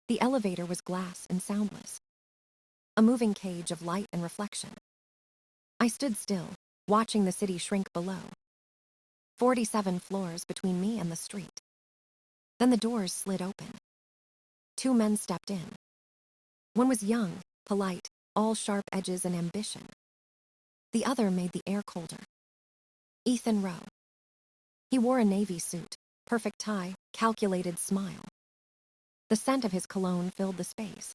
The elevator was glass and soundless, a moving cage of light and reflection. I stood still, watching the city shrink below. 47 floors between me and the street. Then the doors slid open. 2 men stepped in. One was young, polite, all sharp edges and ambition. The other made the air colder. Ethan Rowe. He wore a navy suit, perfect tie, calculated smile. The scent of his cologne filled the space.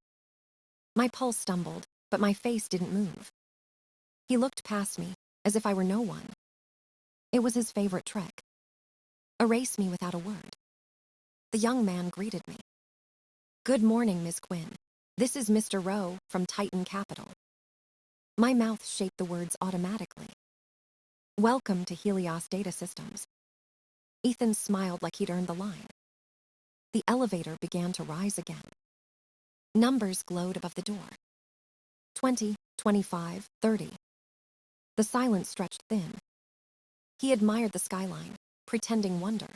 My pulse stumbled, but my face didn't move. He looked past me, as if I were no one. It was his favorite trick. Erase me without a word. The young man greeted me. "Good morning, Miss Quinn. This is Mr. Rowe from Titan Capital." My mouth shaped the words automatically. "Welcome to Helios Data Systems." Ethan smiled like he'd earned the line. The elevator began to rise again. Numbers glowed above the door. 20, 25, 30. The silence stretched thin. He admired the skyline, pretending wonder.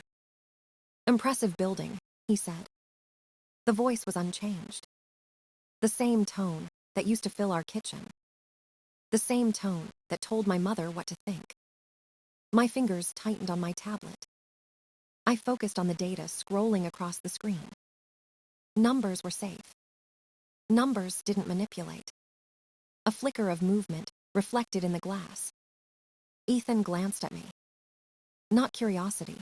"Impressive building," he said. The voice was unchanged. The same tone that used to fill our kitchen. The same tone that told my mother what to think. My fingers tightened on my tablet. I focused on the data scrolling across the screen. Numbers were safe. Numbers didn't manipulate. A flicker of movement reflected in the glass. Ethan glanced at me. Not curiosity.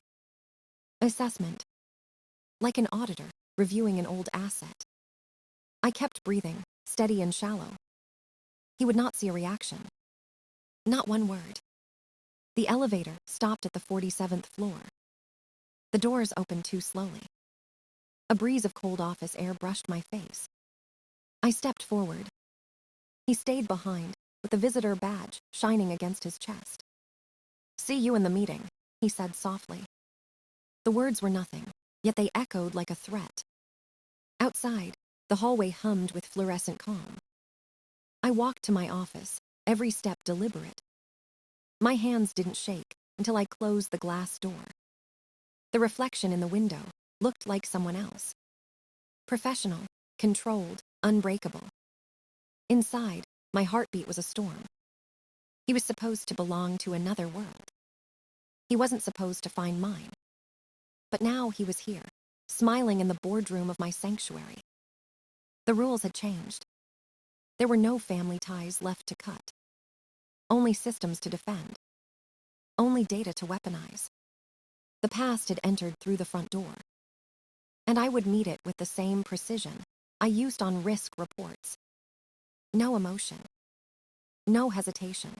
Assessment. Like an auditor reviewing an old asset. I kept breathing, steady and shallow. He would not see a reaction. Not one word. The elevator stopped at the 47th floor. The doors opened too slowly. A breeze of cold office air brushed my face. I stepped forward. He stayed behind, with the visitor badge shining against his chest. "See you in the meeting," he said softly. The words were nothing, yet they echoed like a threat. Outside, the hallway hummed with fluorescent calm. I walked to my office, every step deliberate. My hands didn't shake until I closed the glass door. The reflection in the window looked like someone else. Professional, controlled, unbreakable. Inside, my heartbeat was a storm. He was supposed to belong to another world. He wasn't supposed to find mine. But now he was here, smiling in the boardroom of my sanctuary. The rules had changed. There were no family ties left to cut. Only systems to defend. Only data to weaponize. The past had entered through the front door. And I would meet it with the same precision I used on risk reports. No emotion. No hesitation.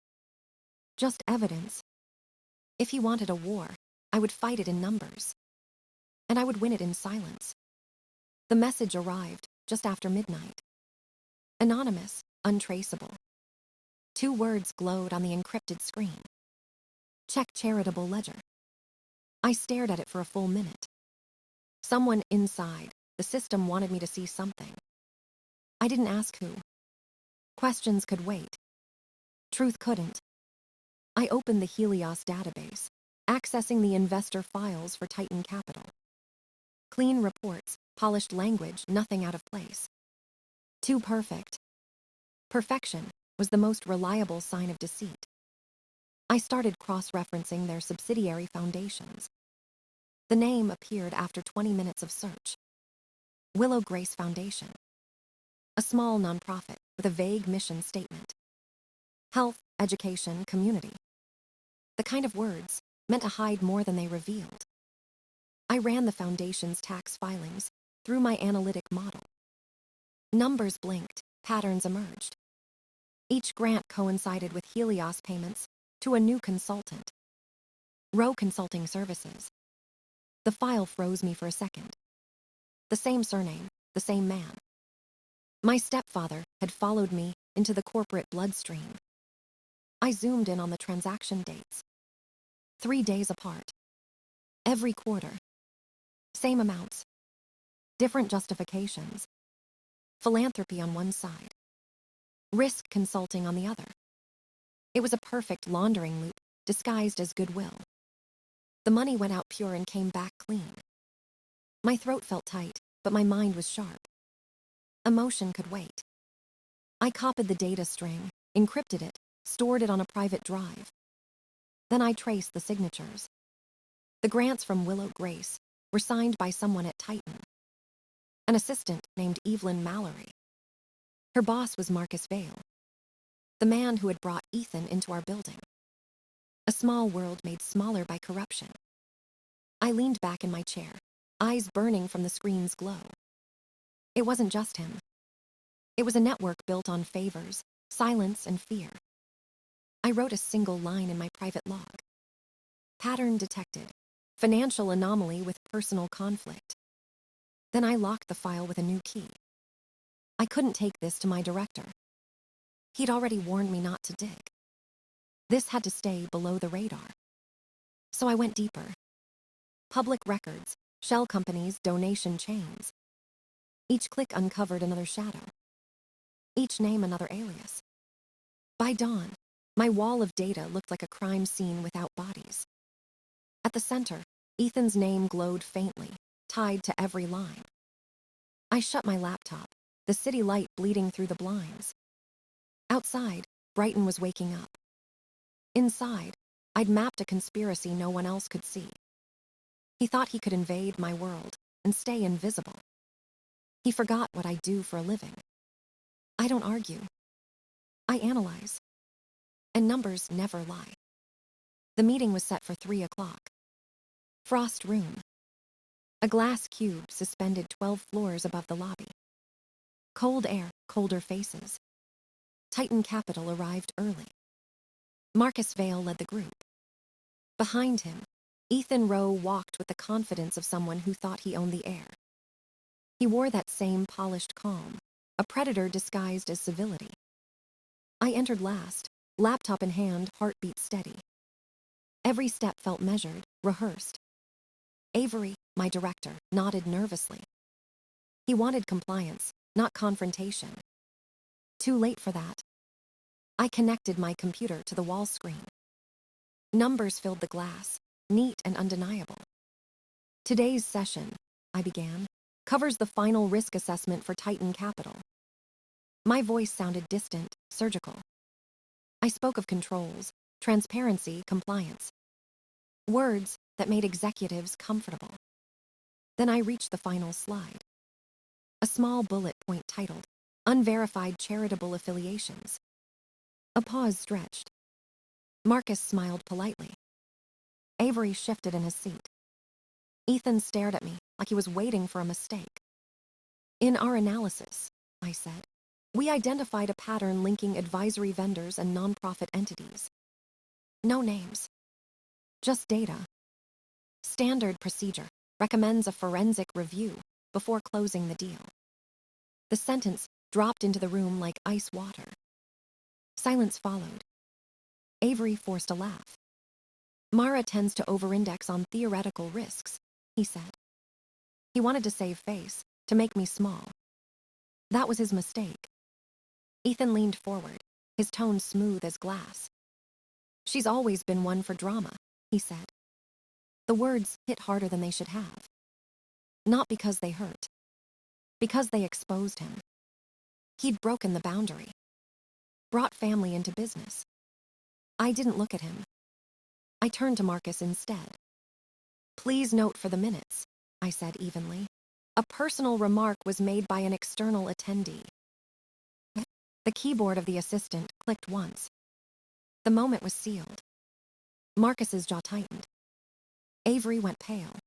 Just evidence. If he wanted a war, I would fight it in numbers. And I would win it in silence. The message arrived just after midnight. Anonymous, untraceable. 2 words glowed on the encrypted screen. Check charitable ledger. I stared at it for a full minute. Someone inside the system wanted me to see something. I didn't ask who. Questions could wait. Truth couldn't. I opened the Helios database, accessing the investor files for Titan Capital. Clean reports, polished language, nothing out of place. Too perfect. Perfection was the most reliable sign of deceit. I started cross-referencing their subsidiary foundations. The name appeared after 20 minutes of search. Willow Grace Foundation. A small nonprofit with a vague mission statement. Health, education, community. The kind of words meant to hide more than they revealed. I ran the foundation's tax filings through my analytic model. Numbers blinked, patterns emerged. Each grant coincided with Helios payments to a new consultant. Rowe Consulting Services. The file froze me for a second. The same surname, the same man. My stepfather had followed me into the corporate bloodstream. I zoomed in on the transaction dates. 3 days apart. Every quarter. Same amounts. Different justifications. Philanthropy on one side. Risk consulting on the other. It was a perfect laundering loop, disguised as goodwill. The money went out pure and came back clean. My throat felt tight, but my mind was sharp. Emotion could wait. I copied the data string, encrypted it, stored it on a private drive. Then I traced the signatures. The grants from Willow Grace were signed by someone at Titan, an assistant named Evelyn Mallory. Her boss was Marcus Vale, the man who had brought Ethan into our building. A small world made smaller by corruption. I leaned back in my chair, eyes burning from the screen's glow. It wasn't just him. It was a network built on favors, silence, and fear. I wrote a single line in my private log. Pattern detected. Financial anomaly with personal conflict. Then I locked the file with a new key. I couldn't take this to my director. He'd already warned me not to dig. This had to stay below the radar. So I went deeper. Public records, shell companies, donation chains. Each click uncovered another shadow. Each name another alias. By dawn, my wall of data looked like a crime scene without bodies. At the center, Ethan's name glowed faintly, tied to every line. I shut my laptop, the city light bleeding through the blinds. Outside, Brighton was waking up. Inside, I'd mapped a conspiracy no one else could see. He thought he could invade my world and stay invisible. He forgot what I do for a living. I don't argue. I analyze. And numbers never lie. The meeting was set for 3 o'clock. Frost room. A glass cube suspended 12 floors above the lobby. Cold air, colder faces. Titan Capital arrived early. Marcus Vale led the group. Behind him, Ethan Rowe walked with the confidence of someone who thought he owned the air. He wore that same polished calm, a predator disguised as civility. I entered last, laptop in hand, heartbeat steady. Every step felt measured, rehearsed. Avery, my director, nodded nervously. He wanted compliance, not confrontation. Too late for that. I connected my computer to the wall screen. Numbers filled the glass, neat and undeniable. Today's session, I began, covers the final risk assessment for Titan Capital. My voice sounded distant, surgical. I spoke of controls, transparency, compliance. Words that made executives comfortable. Then I reached the final slide. A small bullet point titled, Unverified Charitable Affiliations. A pause stretched. Marcus smiled politely. Avery shifted in his seat. Ethan stared at me like he was waiting for a mistake. In our analysis, I said, we identified a pattern linking advisory vendors and nonprofit entities. No names. Just data. Standard procedure recommends a forensic review before closing the deal. The sentence dropped into the room like ice water. Silence followed. Avery forced a laugh. Mara tends to over-index on theoretical risks, he said. He wanted to save face, to make me small. That was his mistake. Ethan leaned forward, his tone smooth as glass. She's always been one for drama, he said. The words hit harder than they should have. Not because they hurt. Because they exposed him. He'd broken the boundary. Brought family into business. I didn't look at him. I turned to Marcus instead. Please note for the minutes, I said evenly. A personal remark was made by an external attendee. The keyboard of the assistant clicked once. The moment was sealed. Marcus's jaw tightened. Avery went pale.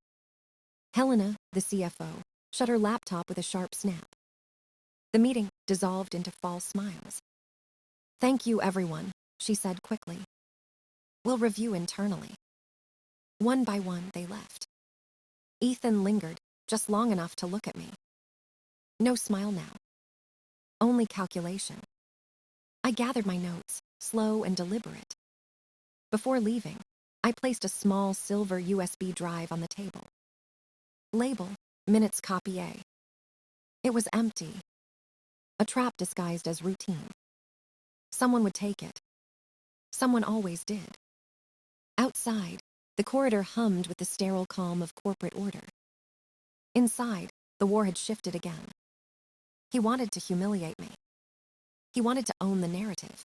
Helena, the CFO, shut her laptop with a sharp snap. The meeting dissolved into false smiles. Thank you, everyone, she said quickly. We'll review internally. One by one, they left. Ethan lingered, just long enough to look at me. No smile now. Only calculation. I gathered my notes, slow and deliberate. Before leaving, I placed a small silver USB drive on the table. Label, minutes copy A. It was empty. A trap disguised as routine. Someone would take it. Someone always did. Outside, the corridor hummed with the sterile calm of corporate order. Inside, the war had shifted again. He wanted to humiliate me. He wanted to own the narrative.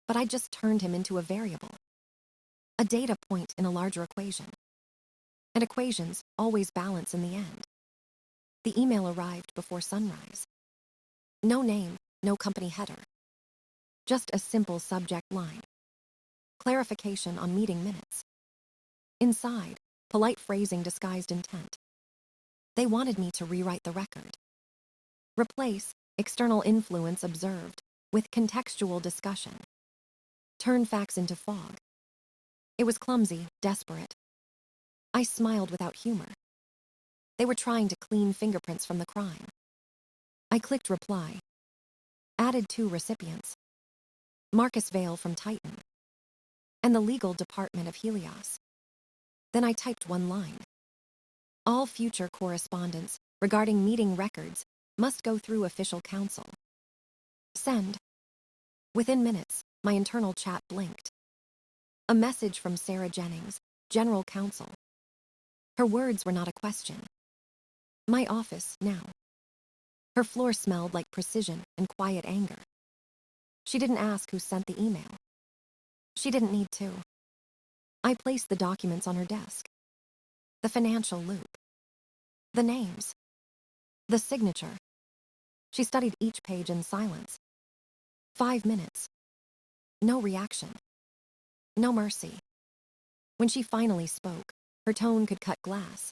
But I just turned him into a variable, a data point in a larger equation. And equations always balance in the end. The email arrived before sunrise. No name, no company header. Just a simple subject line. Clarification on meeting minutes. Inside, polite phrasing disguised intent. They wanted me to rewrite the record. Replace external influence observed with contextual discussion. Turn facts into fog. It was clumsy, desperate. I smiled without humor. They were trying to clean fingerprints from the crime. I clicked reply. Added 2 recipients. Marcus Vale from Titan. And the legal department of Helios. Then I typed 1 line. All future correspondence regarding meeting records must go through official counsel. Send. Within minutes, my internal chat blinked. A message from Sarah Jennings, General Counsel. Her words were not a question. My office, now. Her floor smelled like precision and quiet anger. She didn't ask who sent the email. She didn't need to. I placed the documents on her desk. The financial loop. The names. The signature. She studied each page in silence. 5 minutes. No reaction. No mercy. When she finally spoke, her tone could cut glass.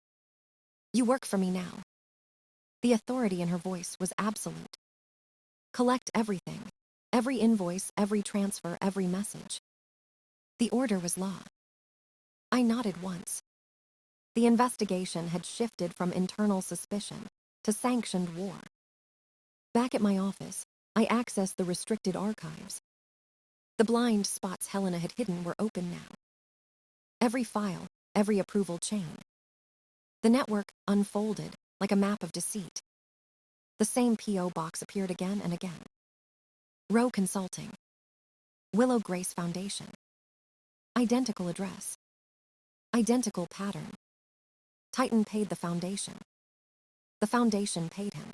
You work for me now. The authority in her voice was absolute. Collect everything. Every invoice, every transfer, every message. The order was law. I nodded once. The investigation had shifted from internal suspicion to sanctioned war. Back at my office, I accessed the restricted archives. The blind spots Helena had hidden were open now. Every file, every approval chain. The network unfolded like a map of deceit. The same P.O. box appeared again and again. Rowe Consulting. Willow Grace Foundation. Identical address. Identical pattern. Titan paid the foundation. The foundation paid him.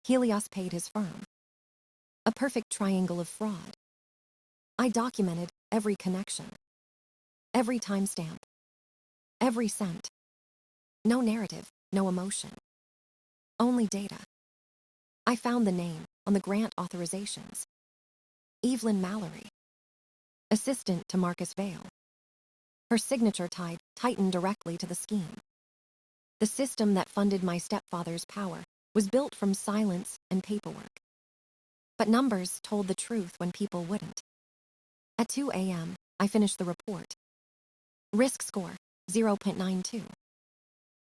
Helios paid his firm. A perfect triangle of fraud. I documented every connection. Every timestamp. Every cent. No narrative, no emotion. Only data. I found the name on the grant authorizations. Evelyn Mallory. Assistant to Marcus Vale. Her signature tied Titan directly to the scheme. The system that funded my stepfather's power was built from silence and paperwork. But numbers told the truth when people wouldn't. At 2 a.m., I finished the report. Risk score, 0.92.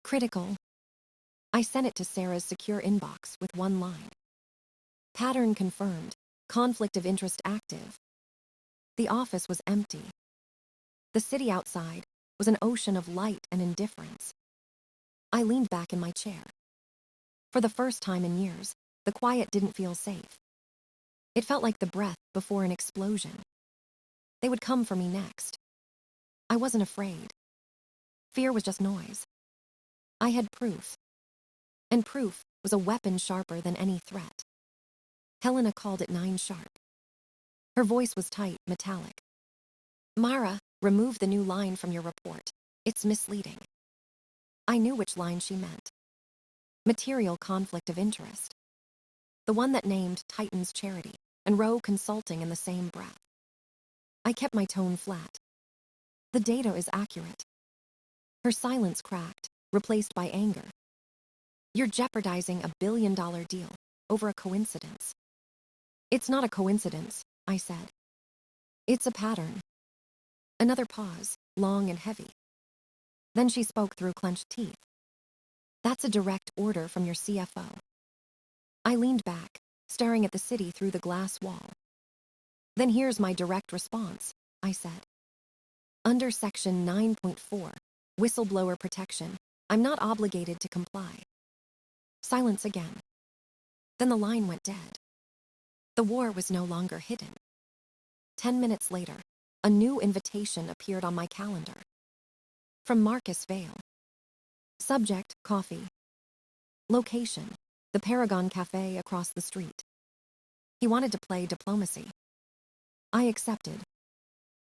Critical. I sent it to Sarah's secure inbox with 1 line. Pattern confirmed. Conflict of interest active. The office was empty. The city outside was an ocean of light and indifference. I leaned back in my chair. For the first time in years, the quiet didn't feel safe. It felt like the breath before an explosion. They would come for me next. I wasn't afraid. Fear was just noise. I had proof. And proof was a weapon sharper than any threat. Helena called at 9 sharp. Her voice was tight, metallic. Mara, remove the new line from your report. It's misleading. I knew which line she meant. Material conflict of interest. The one that named Titan's Charity and Rowe Consulting in the same breath. I kept my tone flat. The data is accurate. Her silence cracked, replaced by anger. You're jeopardizing $1 billion deal over a coincidence. It's not a coincidence, I said. It's a pattern. Another pause, long and heavy. Then she spoke through clenched teeth. That's a direct order from your CFO. I leaned back, staring at the city through the glass wall. Then here's my direct response, I said. Under Section 9.4, Whistleblower Protection, I'm not obligated to comply. Silence again. Then the line went dead. The war was no longer hidden. 10 minutes later, a new invitation appeared on my calendar. From Marcus Vale. Subject, coffee. Location, the Paragon Cafe across the street. He wanted to play diplomacy. I accepted.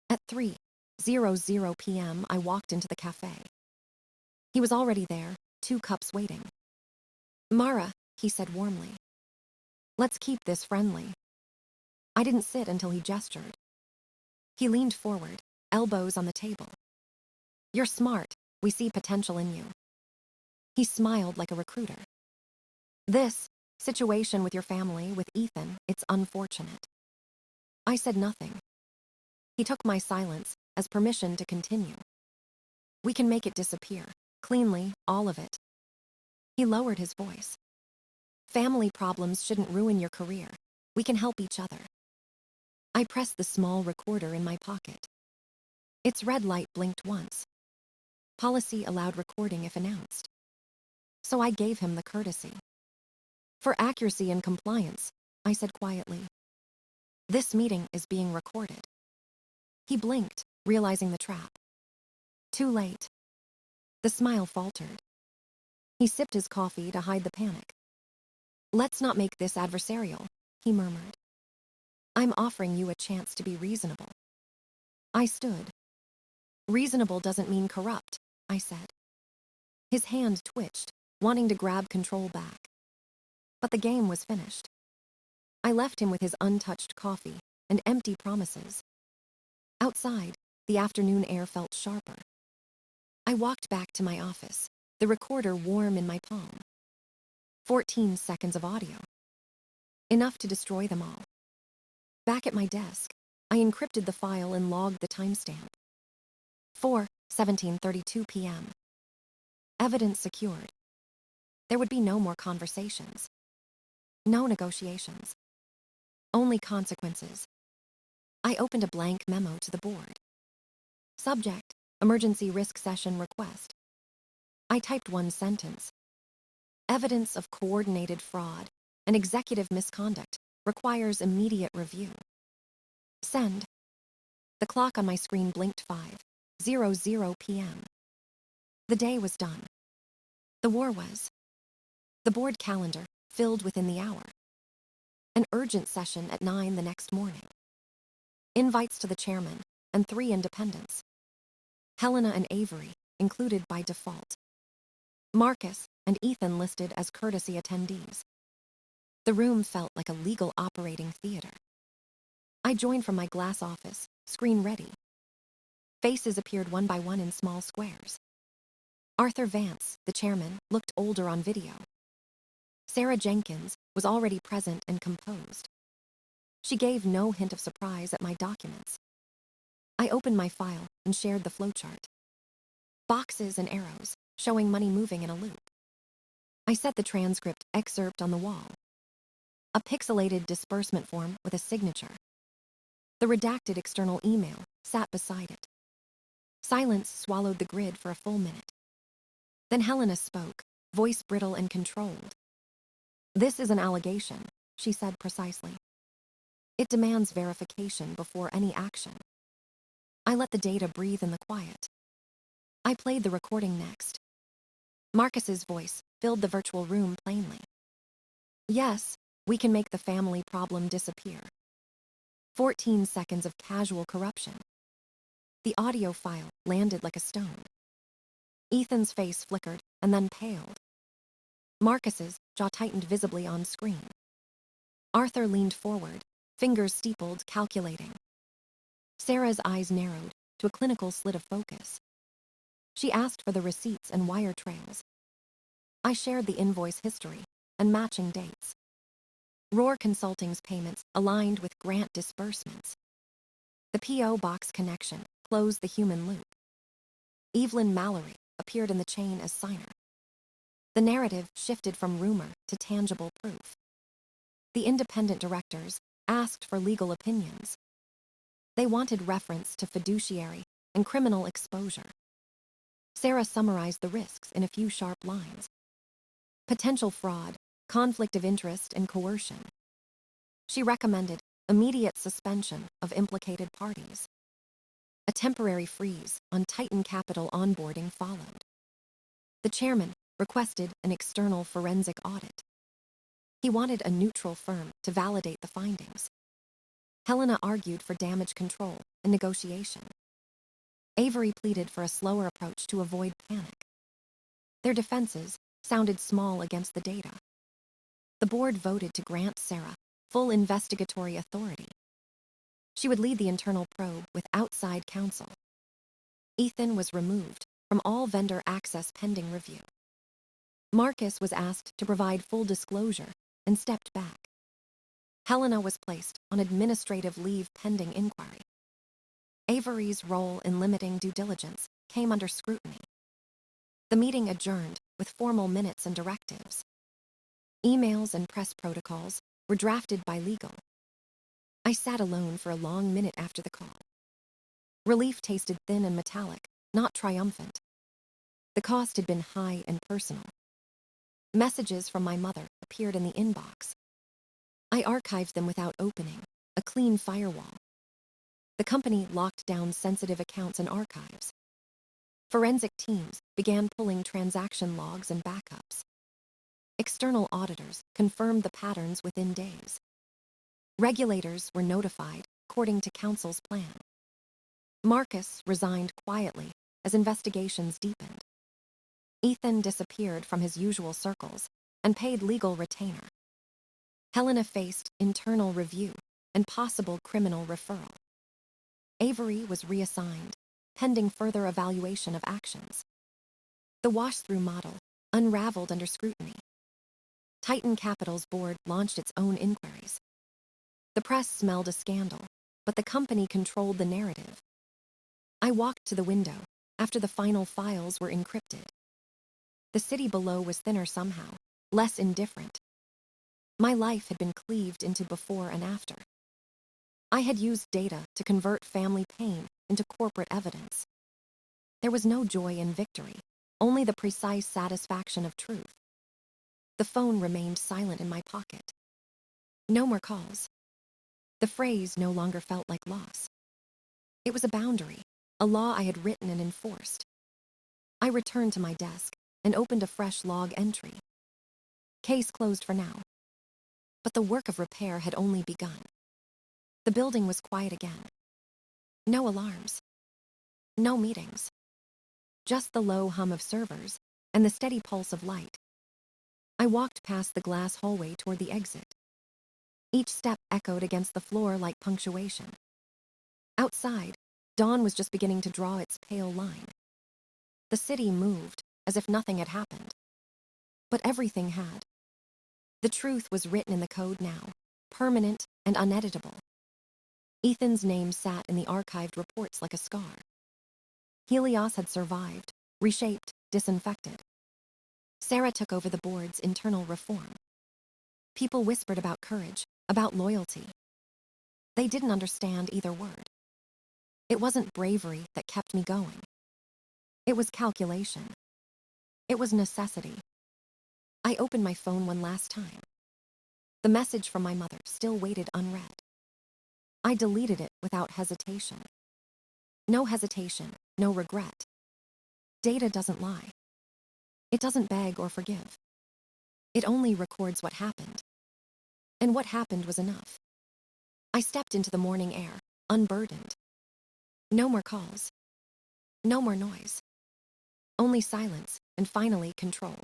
At 3:00 p.m., I walked into the cafe. He was already there, 2 cups waiting. "Mara," he said warmly. "Let's keep this friendly." I didn't sit until he gestured. He leaned forward, elbows on the table. "You're smart. We see potential in you." He smiled like a recruiter. "This situation with your family, with Ethan, it's unfortunate." I said nothing. He took my silence as permission to continue. "We can make it disappear. Cleanly, all of it." He lowered his voice. "Family problems shouldn't ruin your career. We can help each other." I pressed the small recorder in my pocket. Its red light blinked once. Policy allowed recording if announced. So I gave him the courtesy. "For accuracy and compliance," I said quietly. "This meeting is being recorded." He blinked, realizing the trap. Too late. The smile faltered. He sipped his coffee to hide the panic. "Let's not make this adversarial," he murmured. "I'm offering you a chance to be reasonable." I stood. "Reasonable doesn't mean corrupt," I said. His hand twitched, wanting to grab control back. But the game was finished. I left him with his untouched coffee and empty promises. Outside, the afternoon air felt sharper. I walked back to my office, the recorder warm in my palm. 14 seconds of audio. Enough to destroy them all. Back at my desk, I encrypted the file and logged the timestamp. 4:17:32 p.m. Evidence secured. There would be no more conversations. No negotiations. Only consequences. I opened a blank memo to the board. Subject: Emergency Risk Session Request. I typed one sentence. Evidence of coordinated fraud and executive misconduct requires immediate review. Send. The clock on my screen blinked 5:00 p.m. The day was done. The war was. The board calendar filled within the hour. An urgent session at 9 the next morning. Invites to the chairman and 3 independents. Helena and Avery included by default. Marcus and Ethan listed as courtesy attendees. The room felt like a legal operating theater. I joined from my glass office, screen ready. Faces appeared one by one in small squares. Arthur Vance, the chairman, looked older on video. Sarah Jenkins was already present and composed. She gave no hint of surprise at my documents. I opened my file and shared the flowchart. Boxes and arrows, showing money moving in a loop. I set the transcript excerpt on the wall. A pixelated disbursement form with a signature. The redacted external email sat beside it. Silence swallowed the grid for a full minute. Then Helena spoke, voice brittle and controlled. "This is an allegation," she said precisely. "It demands verification before any action." I let the data breathe in the quiet. I played the recording next. Marcus's voice filled the virtual room plainly. "Yes, we can make the family problem disappear." 14 seconds of casual corruption. The audio file landed like a stone. Ethan's face flickered and then paled. Marcus's jaw tightened visibly on screen. Arthur leaned forward, fingers steepled, calculating. Sarah's eyes narrowed to a clinical slit of focus. She asked for the receipts and wire trails. I shared the invoice history and matching dates. Roar Consulting's payments aligned with grant disbursements. The P.O. box connection closed the human loop. Evelyn Mallory appeared in the chain as signer. The narrative shifted from rumor to tangible proof. The independent directors asked for legal opinions. They wanted reference to fiduciary and criminal exposure. Sarah summarized the risks in a few sharp lines. Potential fraud, conflict of interest, and coercion. She recommended immediate suspension of implicated parties. A temporary freeze on Titan Capital onboarding followed. The chairman requested an external forensic audit. He wanted a neutral firm to validate the findings. Helena argued for damage control and negotiation. Avery pleaded for a slower approach to avoid panic. Their defenses sounded small against the data. The board voted to grant Sarah full investigatory authority. She would lead the internal probe with outside counsel. Ethan was removed from all vendor access pending review. Marcus was asked to provide full disclosure and stepped back. Helena was placed on administrative leave pending inquiry. Avery's role in limiting due diligence came under scrutiny. The meeting adjourned with formal minutes and directives. Emails and press protocols were drafted by legal. I sat alone for a long minute after the call. Relief tasted thin and metallic, not triumphant. The cost had been high and personal. Messages from my mother appeared in the inbox. I archived them without opening, a clean firewall. The company locked down sensitive accounts and archives. Forensic teams began pulling transaction logs and backups. External auditors confirmed the patterns within days. Regulators were notified according to counsel's plan. Marcus resigned quietly as investigations deepened. Ethan disappeared from his usual circles and paid legal retainer. Helena faced internal review and possible criminal referral. Avery was reassigned, pending further evaluation of actions. The wash-through model unraveled under scrutiny. Titan Capital's board launched its own inquiries. The press smelled a scandal, but the company controlled the narrative. I walked to the window after the final files were encrypted. The city below was thinner somehow, less indifferent. My life had been cleaved into before and after. I had used data to convert family pain into corporate evidence. There was no joy in victory, only the precise satisfaction of truth. The phone remained silent in my pocket. No more calls. The phrase no longer felt like loss. It was a boundary, a law I had written and enforced. I returned to my desk and opened a fresh log entry. Case closed for now. But the work of repair had only begun. The building was quiet again. No alarms. No meetings. Just the low hum of servers and the steady pulse of light. I walked past the glass hallway toward the exit. Each step echoed against the floor like punctuation. Outside, dawn was just beginning to draw its pale line. The city moved as if nothing had happened. But everything had. The truth was written in the code now, permanent and uneditable. Ethan's name sat in the archived reports like a scar. Helios had survived, reshaped, disinfected. Sarah took over the board's internal reform. People whispered about courage, about loyalty. They didn't understand either word. It wasn't bravery that kept me going. It was calculation. It was necessity. I opened my phone one last time. The message from my mother still waited unread. I deleted it without hesitation. No hesitation, no regret. Data doesn't lie. It doesn't beg or forgive. It only records what happened. And what happened was enough. I stepped into the morning air, unburdened. No more calls. No more noise. Only silence and finally control.